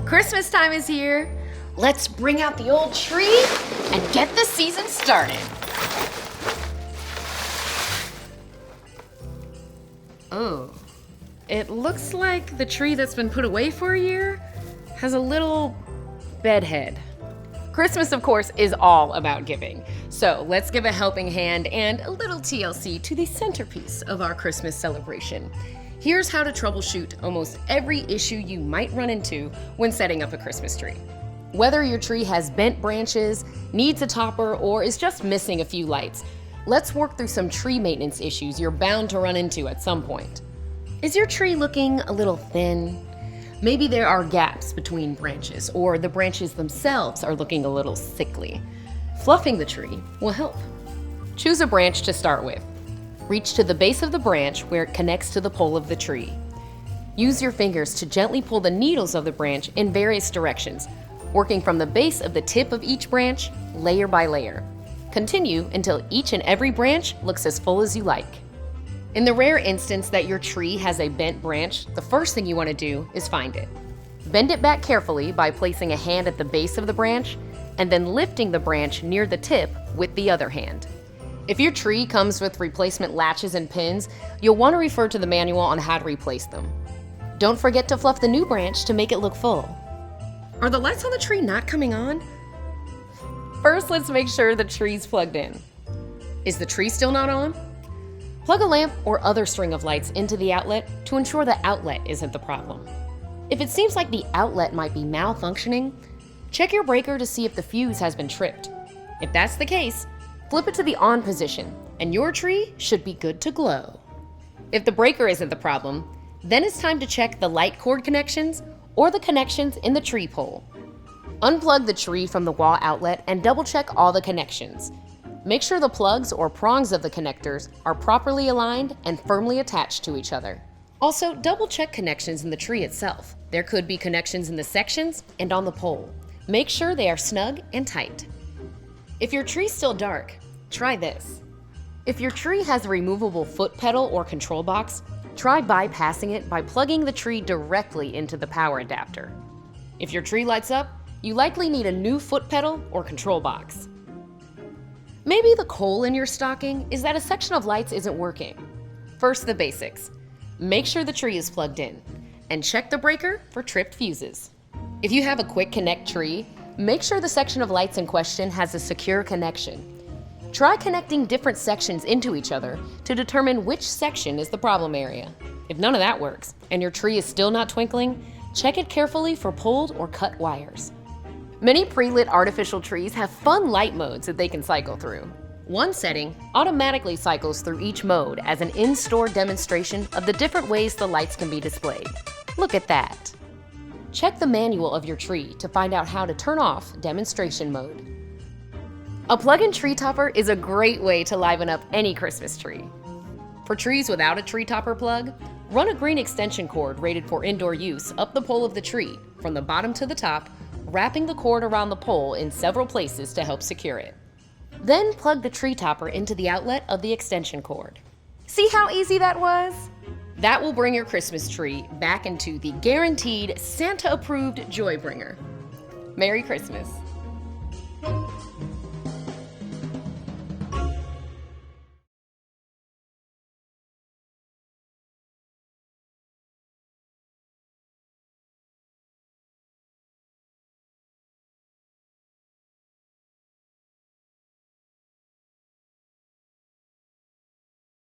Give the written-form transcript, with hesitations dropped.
Christmas time is here. Let's bring out the old tree and get the season started. Oh, it looks like the tree that's been put away for a year has a little bedhead. Christmas, of course, is all about giving. So let's give a helping hand and a little TLC to the centerpiece of our Christmas celebration. Here's how to troubleshoot almost every issue you might run into when setting up a Christmas tree. Whether your tree has bent branches, needs a topper, or is just missing a few lights, let's work through some tree maintenance issues you're bound to run into at some point. Is your tree looking a little thin? Maybe there are gaps between branches, or the branches themselves are looking a little sickly. Fluffing the tree will help. Choose a branch to start with. Reach to the base of the branch where it connects to the pole of the tree. Use your fingers to gently pull the needles of the branch in various directions, working from the base of the tip of each branch, layer by layer. Continue until each and every branch looks as full as you like. In the rare instance that your tree has a bent branch, the first thing you want to do is find it. Bend it back carefully by placing a hand at the base of the branch and then lifting the branch near the tip with the other hand. If your tree comes with replacement latches and pins, you'll want to refer to the manual on how to replace them. Don't forget to fluff the new branch to make it look full. Are the lights on the tree not coming on? First, let's make sure the tree's plugged in. Is the tree still not on? Plug a lamp or other string of lights into the outlet to ensure the outlet isn't the problem. If it seems like the outlet might be malfunctioning, check your breaker to see if the fuse has been tripped. If that's the case, flip it to the on position, and your tree should be good to glow. If the breaker isn't the problem, then it's time to check the light cord connections or the connections in the tree pole. Unplug the tree from the wall outlet and double check all the connections. Make sure the plugs or prongs of the connectors are properly aligned and firmly attached to each other. Also, double check connections in the tree itself. There could be connections in the sections and on the pole. Make sure they are snug and tight. If your tree's still dark, try this. If your tree has a removable foot pedal or control box, try bypassing it by plugging the tree directly into the power adapter. If your tree lights up, you likely need a new foot pedal or control box. Maybe the coal in your stocking is that a section of lights isn't working. First, the basics. Make sure the tree is plugged in, and check the breaker for tripped fuses. If you have a quick connect tree, make sure the section of lights in question has a secure connection. Try connecting different sections into each other to determine which section is the problem area. If none of that works, and your tree is still not twinkling, check it carefully for pulled or cut wires. Many pre-lit artificial trees have fun light modes that they can cycle through. One setting automatically cycles through each mode as an in-store demonstration of the different ways the lights can be displayed. Look at that. Check the manual of your tree to find out how to turn off demonstration mode. A plug-in tree topper is a great way to liven up any Christmas tree. For trees without a tree topper plug, run a green extension cord rated for indoor use up the pole of the tree from the bottom to the top, wrapping the cord around the pole in several places to help secure it. Then plug the tree topper into the outlet of the extension cord. See how easy that was? That will bring your Christmas tree back into the guaranteed Santa-approved joy bringer. Merry Christmas.